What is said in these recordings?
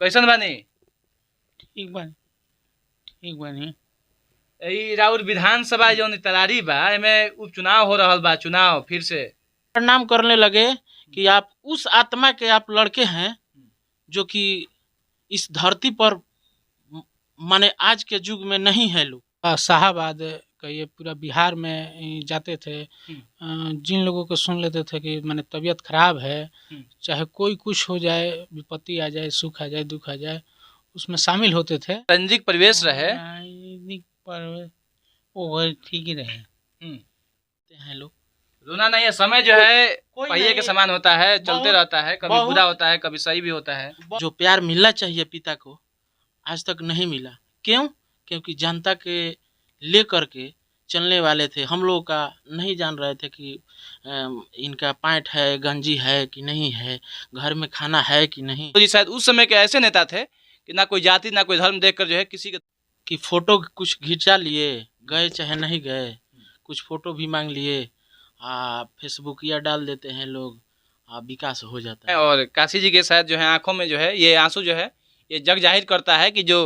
कैसन बानी? ठीक बा ठीक बानी। ई राउर विधानसभा जौन तरारी बा एमे उपचुनाव हो रहल बा, चुनाव फिर से। प्रणाम करने लगे कि आप उस आत्मा के आप लड़के हैं जो कि इस धरती पर माने आज के युग में नहीं है लोग। शाहाबाद कहिए पूरा बिहार में जाते थे। जिन लोगों को सुन लेते थे कि माने तबीयत खराब है, चाहे कोई कुछ हो जाए, विपत्ति आ जाए, सुख आ जाए, दुख आ जाए, उसमें शामिल होते थे। राजनीतिक परिवेश रहे। राजनीतिक पर वो ठीक ही रहे हैं लोग। रोना नहीं है, समय जो है पहिए के नहीं। समान होता है, चलते बहुत- रहता है, कभी बहुत- बुरा होता है, कभी सही भी होता है। जो प्यार मिलना चाहिए पिता को आज तक नहीं मिला। क्यों? क्योंकि जनता के लेकर के चलने वाले थे। हम लोग का नहीं जान रहे थे कि इनका पैंट है, गंजी है कि नहीं है, घर में खाना है कि नहीं। तो जी शायद उस समय के ऐसे नेता थे कि ना कोई जाति ना कोई धर्म देखकर जो है किसी के कि फोटो कुछ खिंचा लिए, गए चाहे नहीं गए, कुछ फोटो भी मांग लिए, फेसबुक या डाल देते हैं लोग, विकास हो जाता है। और काशी जी के शायद जो है आंखों में जो है ये आंसू जो है ये जग जाहिर करता है कि जो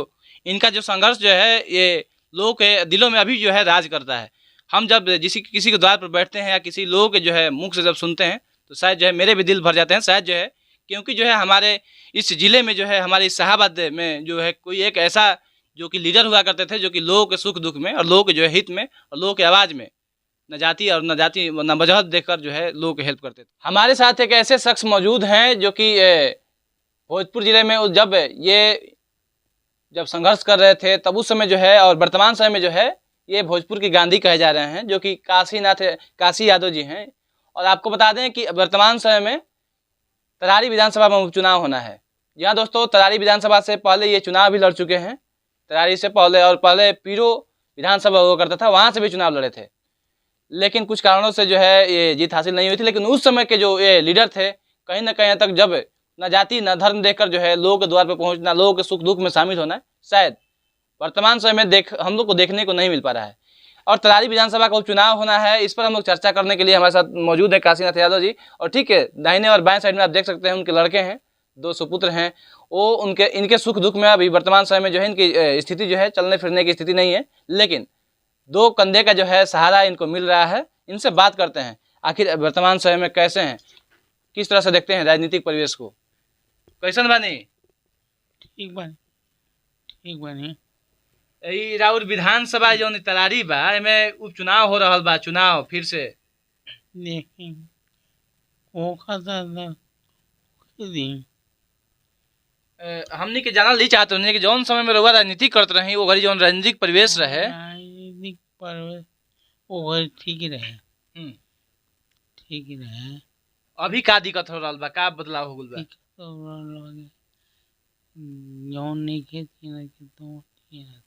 इनका जो संघर्ष जो है ये लोगों के दिलों में अभी जो है राज करता है। हम जब किसी के द्वार पर बैठते हैं या किसी लोगों के जो है मुख से जब सुनते हैं तो शायद जो है मेरे भी दिल भर जाते हैं, शायद जो है क्योंकि जो है हमारे इस ज़िले में जो है हमारे इस शाहाबाद में जो है कोई एक ऐसा जो कि लीडर हुआ करते थे जो कि लोगों के सुख दुख में और लोगों के जो है हित में और लोगों की आवाज़ में न जाति न वजहत देखकर जो है लोगों की हेल्प करते थे। हमारे साथ एक ऐसे शख्स मौजूद हैं जो कि भोजपुर ज़िले में जब संघर्ष कर रहे थे तब उस समय जो है और वर्तमान समय में जो है ये भोजपुर की गांधी कहे जा रहे हैं, जो कि काशी यादव जी हैं। और आपको बता दें कि वर्तमान समय में तरारी विधानसभा में उपचुनाव होना है। जी हाँ दोस्तों, तरारी विधानसभा से पहले ये चुनाव भी लड़ चुके हैं। तरारी से पहले और पहले पीरो विधानसभा हुआ करता था, वहाँ से भी चुनाव लड़े थे, लेकिन कुछ कारणों से जो है ये जीत हासिल नहीं हुई थी। लेकिन उस समय के जो ये लीडर थे कहीं ना कहीं तक जब न जाति न धर्म देखकर जो है लोगों के द्वार पर पहुंचना, लोगों के सुख दुख में शामिल होना शायद वर्तमान समय में हम लोग को देखने को नहीं मिल पा रहा है। और तरारी विधानसभा का उपचुनाव होना है, इस पर हम लोग चर्चा करने के लिए हमारे साथ मौजूद है काशीनाथ यादव जी। और ठीक है, दाहिने और बाएं साइड में आप देख सकते हैं उनके लड़के हैं, दो सुपुत्र हैं। वो इनके सुख दुख में अभी वर्तमान समय में जो है इनकी स्थिति जो है चलने फिरने की स्थिति नहीं है, लेकिन दो कंधे का जो है सहारा इनको मिल रहा है। इनसे बात करते हैं आखिर वर्तमान समय में कैसे हैं, किस तरह से देखते हैं राजनीतिक परिवेश को। कैसन बानी? ठीक बानी। ई राउर विधानसभा जौन तरारी बा एमे उपचुनाव हो रहल बा, चुनाव फिर से। हमनी के जानल ही चाहते हैं कि जौन समय में रउआ राजनीति करते रही वो घड़ी जौन राजनीतिक परिवेश रहे राजनीतिक परिवेश वो ठीक ही रहे। ठीक ही रहे। अभी का दिक्कत हो रहल बा, का बदलाव हो गइल बा? जौन नहीं खेती ना के तो ठीक रहता।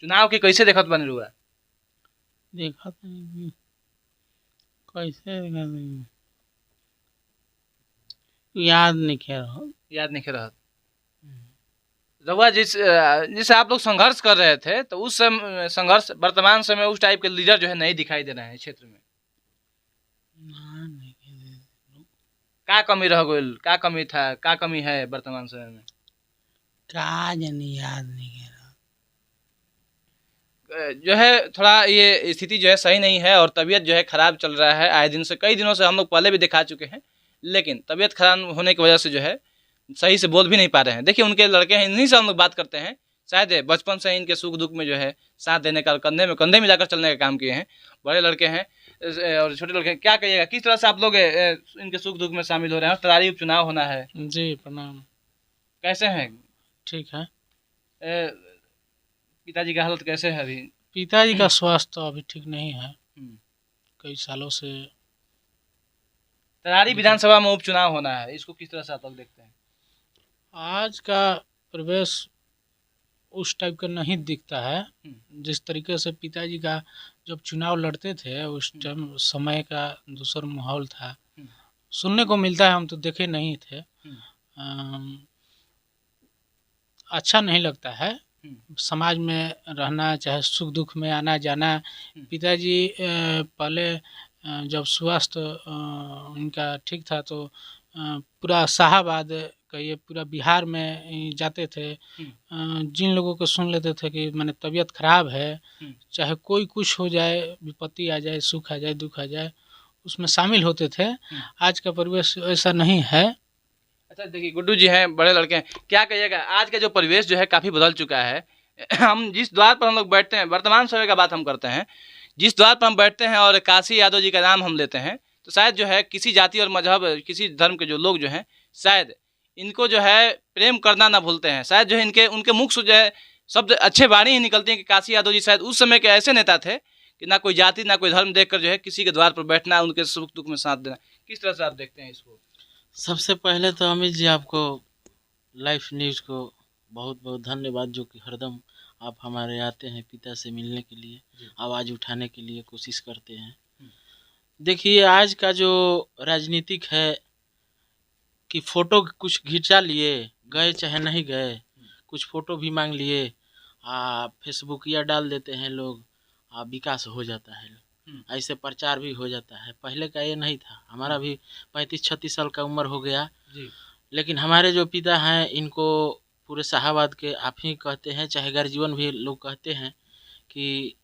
चुनाव के कैसे देखत बने रउआ? देखा तो कैसे देखा याद नहीं रहत। रउआ जिससे आप लोग संघर्ष कर रहे थे तो उस समय संघर्ष वर्तमान समय उस टाइप के लीडर जो है नहीं दिखाई दे रहे हैं क्षेत्र में। का कमी रह गइल, का कमी था, का कमी है वर्तमान समय में? का जानी याद नहीं है। जो है थोड़ा ये स्थिति जो है सही नहीं है और तबीयत जो है खराब चल रहा है आए दिन से, कई दिनों से हम लोग पहले भी दिखा चुके हैं, लेकिन तबीयत खराब होने की वजह से जो है सही से बोल भी नहीं पा रहे हैं। देखिए उनके लड़के हैं, इन्हीं से हम लोग बात करते हैं। शायद बचपन से इनके सुख दुख में जो है साथ देने का, कंधे में कंधे मिलाकर चलने का काम किए हैं। बड़े लड़के हैं और छोटे लड़के हैं, क्या कहिएगा किस तरह से आप लोग इनके सुख दुख में शामिल हो रहे हैं? तरारी उपचुनाव होना है। जी प्रणाम। कैसे हैं? ठीक है। पिताजी का हालत कैसे है अभी? पिताजी का स्वास्थ्य तो अभी ठीक नहीं है, कई सालों से। तरारी विधानसभा में उपचुनाव होना है, इसको किस तरह से आप लोग देखते हैं? आज का प्रवेश उस टाइप का नहीं दिखता है जिस तरीके से पिताजी का जब चुनाव लड़ते थे उस टाइम समय का दूसरा माहौल था। सुनने को मिलता है, हम तो देखे नहीं थे। अच्छा नहीं लगता है समाज में रहना, चाहे सुख दुख में आना जाना। पिताजी पहले जब स्वास्थ्य उनका ठीक था तो पूरा शाहाबाद कहिए पूरा बिहार में ही जाते थे। जिन लोगों को सुन लेते थे कि माने तबीयत खराब है, चाहे कोई कुछ हो जाए, विपत्ति आ जाए, सुख आ जाए, दुख आ जाए, उसमें शामिल होते थे। आज का परिवेश ऐसा नहीं है। अच्छा देखिए, गुड्डू जी हैं, बड़े लड़के हैं, क्या कहिएगा आज का जो परिवेश जो है काफ़ी बदल चुका है। हम जिस द्वार पर हम लोग बैठते हैं, वर्तमान समय का बात हम करते हैं, जिस द्वार पर हम बैठते हैं और काशी यादव जी का नाम हम लेते हैं, तो शायद जो है किसी जाति और मजहब, किसी धर्म के जो लोग जो हैं, शायद इनको जो है प्रेम करना ना भूलते हैं। शायद जो है इनके उनके मुख से जो है शब्द अच्छे वाणी ही निकलते हैं कि काशी यादव जी शायद उस समय के ऐसे नेता थे कि ना कोई जाति ना कोई धर्म देखकर जो है किसी के द्वार पर बैठना, उनके सुख दुख में साथ देना। किस तरह से आप देखते हैं इसको? सबसे पहले तो अमित जी आपको लाइफ न्यूज़ को बहुत बहुत धन्यवाद, जो कि हरदम आप हमारे आते हैं पिता से मिलने के लिए, आवाज़ उठाने के लिए कोशिश करते हैं। देखिए आज का जो राजनीतिक है कि फ़ोटो कुछ खिंचा लिए, गए चाहे नहीं गए, कुछ फ़ोटो भी मांग लिए, फेसबुक या डाल देते हैं लोग, विकास हो जाता है, ऐसे प्रचार भी हो जाता है। पहले का ये नहीं था। हमारा भी 35-36 साल का उम्र हो गया जी। लेकिन हमारे जो पिता हैं इनको पूरे शाहाबाद के आप ही कहते हैं, चाहे गर्जीवन भी लोग कहते हैं कि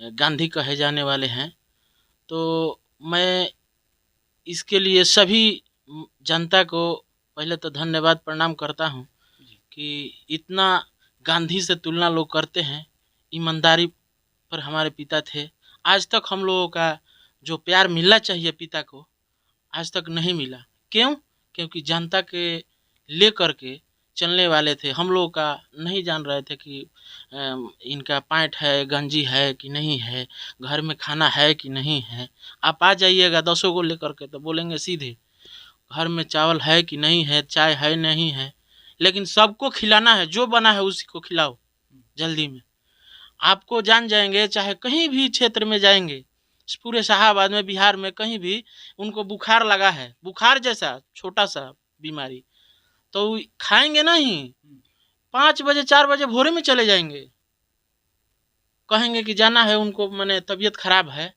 गांधी कहे जाने वाले हैं। तो मैं इसके लिए सभी जनता को पहले तो धन्यवाद प्रणाम करता हूं कि इतना गांधी से तुलना लोग करते हैं। ईमानदारी पर हमारे पिता थे। आज तक हम लोगों का जो प्यार मिलना चाहिए पिता को, आज तक नहीं मिला। क्यों? क्योंकि जनता के लेकर के चलने वाले थे। हम लोग का नहीं जान रहे थे कि इनका पैंट है, गंजी है कि नहीं है, घर में खाना है कि नहीं है। आप आ जाइएगा 10 को लेकर के तो बोलेंगे सीधे घर में चावल है कि नहीं है, चाय है नहीं है। लेकिन सबको खिलाना है, जो बना है उसी को खिलाओ जल्दी में। आपको जान जाएंगे, चाहे कहीं भी क्षेत्र में जाएंगे, पूरे शाहाबाद में, बिहार में कहीं भी उनको बुखार लगा है, बुखार जैसा छोटा सा बीमारी, तो खाएंगे नहीं, 5 बजे 4 बजे भोरे में चले जाएंगे, कहेंगे कि जाना है उनको, मैंने तबीयत खराब है,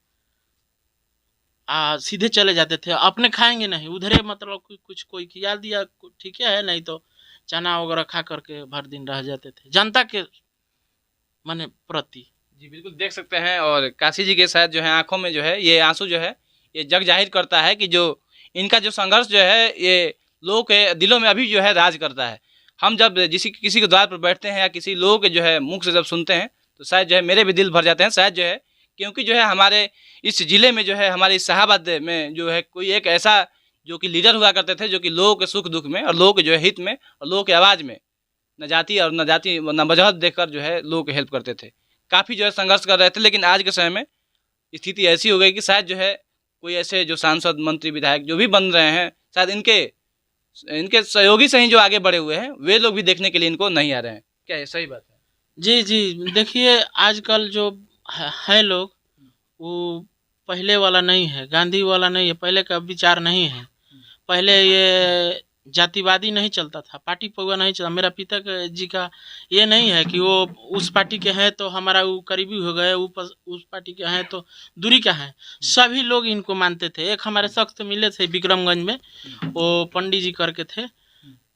सीधे चले जाते थे। अपने खाएंगे नहीं, उधरे मतलब कुछ कोई खिला दिया ठीक है, नहीं तो चना वगैरह खा करके भर दिन रह जाते थे जनता के माने प्रति। जी बिल्कुल देख सकते हैं। और काशी जी के शायद जो है आंखों में जो है ये आंसू जो है ये जग जाहिर करता है कि जो इनका जो संघर्ष जो है ये लोगों के दिलों में अभी जो है राज करता है। हम जब किसी के द्वार पर बैठते हैं या किसी लोगों के जो है मुख से जब सुनते हैं तो शायद जो है मेरे भी दिल भर जाते हैं। शायद जो है क्योंकि जो है हमारे इस ज़िले में जो है, हमारे इस शाहाबाद में जो है कोई एक ऐसा जो कि लीडर हुआ करते थे, जो कि लोगों के सुख दुख में और लोगों के जो है हित में और लोगों की आवाज़ में न जाति न मजहब देखकर जो है लोगों की हेल्प करते थे। काफ़ी जो है संघर्ष कर रहे थे। लेकिन आज के समय में स्थिति ऐसी हो गई कि शायद जो है कोई ऐसे जो सांसद, मंत्री, विधायक जो भी बन रहे हैं, शायद इनके इनके सहयोगी से ही जो आगे बढ़े हुए हैं, वे लोग भी देखने के लिए इनको नहीं आ रहे हैं। क्या ये सही बात है? जी जी, देखिए आजकल जो है लोग, वो पहले वाला नहीं है, गांधी वाला नहीं है, पहले का विचार नहीं है। पहले ये जातिवादी नहीं चलता था, पार्टी पौवा नहीं चला। मेरा पिता जी का ये नहीं है कि वो उस पार्टी के हैं तो हमारा वो करीबी हो गए, उस पार्टी के हैं तो दूरी का है। सभी लोग इनको मानते थे। एक हमारे शख्स मिले थे विक्रमगंज में, वो पंडित जी करके थे,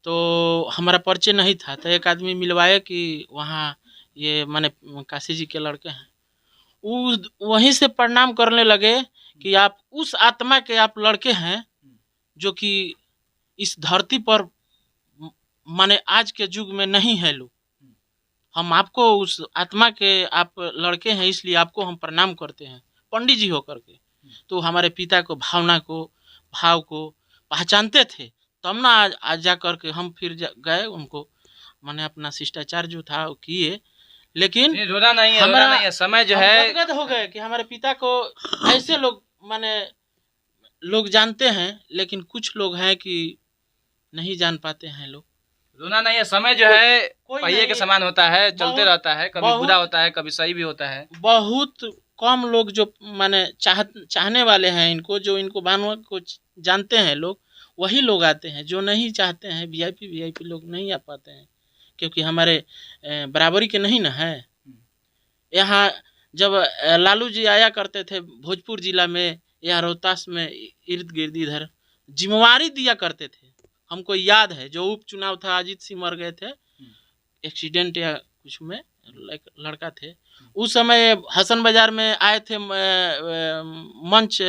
तो हमारा परिचय नहीं था, तो एक आदमी मिलवाए कि वहाँ ये माने काशी जी के लड़के हैं। वहीं से प्रणाम करने लगे कि आप उस आत्मा के आप लड़के हैं जो कि इस धरती पर माने आज के युग में नहीं है लोग। हम आपको उस आत्मा के आप लड़के हैं, इसलिए आपको हम प्रणाम करते हैं पंडित जी होकर के। तो हमारे पिता को भाव को पहचानते थे, तब ना आज जा कर के हम फिर गए उनको माने अपना शिष्टाचार जो था वो किए। लेकिन रोना नहीं है, हमारा रोना नहीं है। समय जो है गदगद हो गए कि हमारे पिता को ऐसे लोग माने लोग जानते हैं, लेकिन कुछ लोग हैं कि नहीं जान पाते हैं लोग। रोना नहीं है। समय जो है कोई पहिए के नहीं, समान होता है, चलते रहता है, कभी बुरा होता है, कभी सही भी होता है। बहुत कम लोग जो माने चाहने वाले हैं इनको, जो इनको भानुआ को जानते हैं लोग, वही लोग आते हैं। जो नहीं चाहते हैं, वीआईपी लोग नहीं आ पाते हैं, क्योंकि हमारे बराबरी के नहीं ना है। यहाँ जब लालू जी आया करते थे भोजपुर जिला में या रोहतास में इर्द गिर्द इधर जिम्मेवारी दिया करते थे। हमको याद है जो उपचुनाव था, अजीत सिंह मर गए थे एक्सीडेंट या कुछ में, लड़का थे उस समय हसन बाजार में आए थे मंच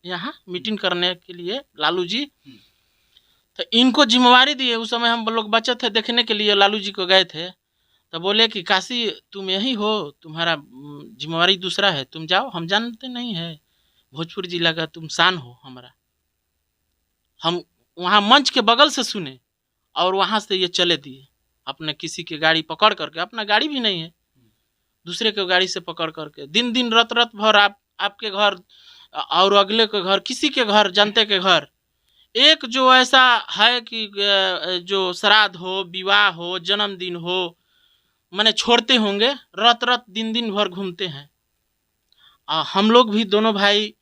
यहाँ मीटिंग करने के लिए लालू जी, तो इनको जिम्मेवारी दिए। उस समय हम लोग बच्चे थे, देखने के लिए लालू जी को गए थे, तो बोले कि काशी तुम यही हो, तुम्हारा जिम्मेवारी दूसरा है, तुम जाओ, हम जानते नहीं है, भोजपुर जिला का तुम शान हो हमारा। हम वहाँ मंच के बगल से सुने और वहाँ से ये चले दिए अपने किसी की गाड़ी पकड़ करके, अपना गाड़ी भी नहीं है, दूसरे के गाड़ी से पकड़ करके दिन दिन रात रात भर आपके घर और अगले के घर, किसी के घर, जनते के घर। एक जो ऐसा है कि जो श्राद्ध हो, विवाह हो, जन्मदिन हो, मैंने छोड़ते होंगे, रात रात दिन दिन भर घूमते हैं। हम लोग भी दोनों भाई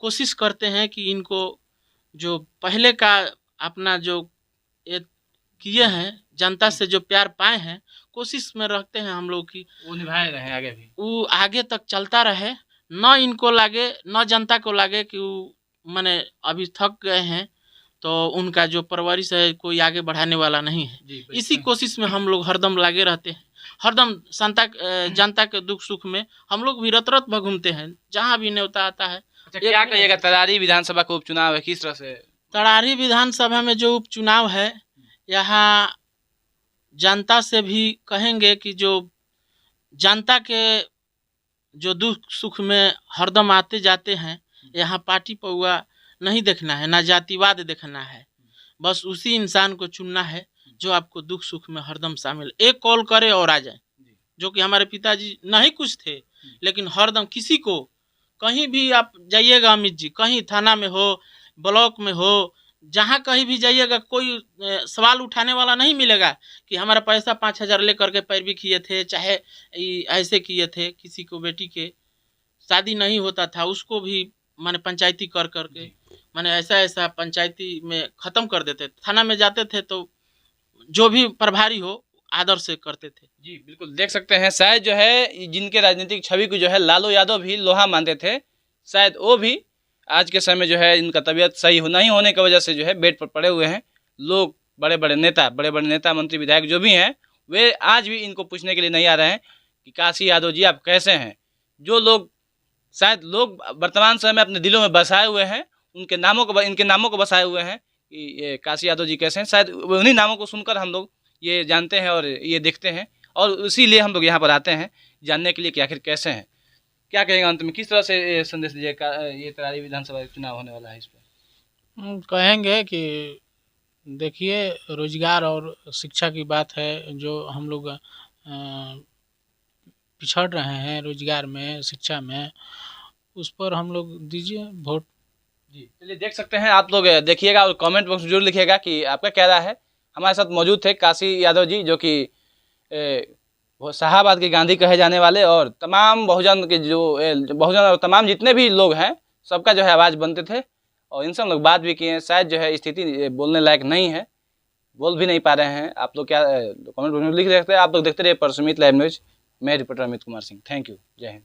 कोशिश करते हैं कि इनको जो पहले का अपना जो किए हैं, जनता से जो प्यार पाए हैं, कोशिश में रखते हैं हम लोग की वो निभाए रहे आगे भी, वो आगे तक चलता रहे, न इनको लागे, न जनता को लागे कि वो मैंने अभी थक गए हैं तो उनका जो परवरिश है कोई आगे बढ़ाने वाला नहीं है। इसी कोशिश में हम लोग हरदम लागे रहते हैं, हरदम जनता के दुख सुख में हम लोग भी रत रत घूमते हैं, जहाँ भी न्योता आता है। अच्छा, क्या कहिएगा तरारी विधानसभा का उपचुनाव है, किस तरह से? तरारी विधानसभा में जो उपचुनाव है, यहाँ जनता से भी कहेंगे कि जो जनता के जो दुख सुख में हरदम आते जाते हैं, यहाँ पार्टी पौआ नहीं देखना है, ना जातिवाद देखना है, बस उसी इंसान को चुनना है जो आपको दुख सुख में हरदम शामिल, एक कॉल करे और आ जाए। जो कि हमारे पिताजी नहीं कुछ थे, लेकिन हरदम किसी को कहीं भी आप जाइएगा, अमित जी, कहीं थाना में हो, ब्लॉक में हो, जहाँ कहीं भी जाइएगा, कोई सवाल उठाने वाला नहीं मिलेगा कि हमारा पैसा 5,000 लेकर के पैरवी किए थे, चाहे ऐसे किए थे। किसी को बेटी के शादी नहीं होता था, उसको भी माने पंचायती कर करके माने ऐसा पंचायती में ख़त्म कर देते थे। थाना में जाते थे तो जो भी प्रभारी हो आदर से करते थे। जी बिल्कुल, देख सकते हैं शायद जो है जिनके राजनीतिक छवि को जो है लालू यादव भी लोहा मानते थे, शायद वो भी आज के समय जो है इनका तबीयत सही नहीं होने की वजह से जो है बेड पर पड़े हुए हैं। लोग बड़े बड़े नेता मंत्री विधायक जो भी हैं, वे आज भी इनको पूछने के लिए नहीं आ रहे हैं कि काशी यादव जी आप कैसे हैं। जो लोग शायद लोग वर्तमान समय में अपने दिलों में बसाए हुए हैं, इनके नामों को बसाए हुए हैं कि ये काशी यादव जी कैसे हैं, शायद उन्हीं नामों को सुनकर हम लोग ये जानते हैं और ये देखते हैं, और इसीलिए हम लोग यहाँ पर आते हैं जानने के लिए कि आखिर कैसे हैं। क्या कहेंगे अंत में, किस तरह से ये संदेश दीजिएगा? ये तरारी विधानसभा चुनाव होने वाला है, इस पर कहेंगे कि देखिए, रोजगार और शिक्षा की बात है, जो हम लोग पिछड़ रहे हैं रोजगार में, शिक्षा में, उस पर हम लोग दीजिए वोट। जी चलिए, देख सकते हैं आप लोग, देखिएगा और कमेंट बॉक्स में जरूर लिखिएगा कि आपका क्या राय है। हमारे साथ मौजूद थे काशी यादव जी, जो कि शाहाबाद के गांधी कहे जाने वाले, और तमाम बहुजन के जो बहुजन और तमाम जितने भी लोग हैं सबका जो है आवाज़ बनते थे, और इनसे हम लोग बात भी किए हैं। शायद जो है स्थिति बोलने लायक नहीं है, बोल भी नहीं पा रहे हैं। आप लोग क्या कमेंट बॉक्स में लिख सकते हैं। आप लोग देखते रहिए परसमित लाइव न्यूज। मैं reporter Amit Kumar Singh. Thank you. जय हिंद।